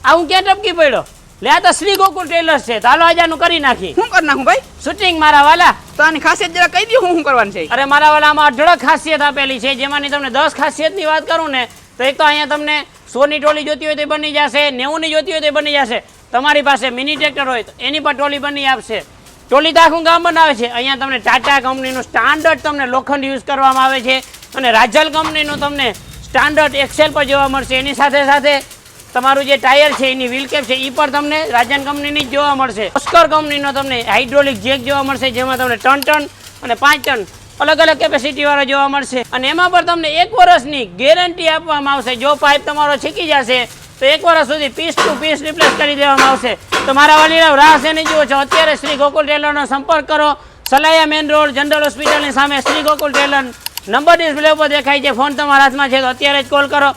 આ હું ક્યાં ટપકી પડ્યો? લે આ તો શ્રી ગોકુલ ટેલર્સ છે. ચાલો આજાનું કરી નાખી. શું કરી નાખું ભાઈ? શૂટિંગ મારા વાલા. તો આની ખાસિયત જરા કહી દો, શું કરવાનું છે? અરે મારા વાલા આમાં અઢળક ખાસિયત આપેલી છે, જેમાંની તમને 10 ખાસિયતની વાત કરું ને તો એક તો અહીંયા તમને 100 ની ટોલી જોતી હોય તો બની જશે, 90 ની જોતી હોય તો બની જશે. તમારી પાસે મિની ટ્રેક્ટર હોય તો એની પર ટોલી બની આપશે. ટોલી તો આખું ગામ બનાવે છે. અહીંયા તમને ટાટા કંપનીનું સ્ટાન્ડર્ડ તમને લોખંડ યુઝ કરવામાં આવે છે અને રાજલ કંપનીનું તમને સ્ટાન્ડર્ડ એક્સેલ પર જોવા મળશે. એની સાથે સાથે તમારું જે ટાયર છે એની વ્હીલ કેપ છે એ પણ તમને રાજન કંપનીની જ જોવા મળશે. ઓસ્કર કંપનીનો તમને હાઇડ્રોલિક જેક જોવા મળશે, જેમાં તમને 3 ટન અને 5 ટન અલગ અલગ કેપેસિટી વાળા જોવા મળશે. અને એમાં પણ તમને 1 વર્ષની ગેરંટી આપવામાં આવશે. જો પાઇપ તમારો છીકી જશે તો 1 વર્ષ સુધી પીસ ટુ પીસ રિપ્લેસ કરી દેવામાં આવશે. તો મારા વાલીરાવ રાહ શેની જુઓ છો? અત્યારે શ્રી ગોકુલ ટેલરનો સંપર્ક કરો. સલાયા મેન રોડ જનરલ હોસ્પિટલની સામે Shri Gokul tailor. Number display ઉપર દેખાય છે. ફોન તમારા હાથમાં છે તો અત્યારે જ કોલ કરો.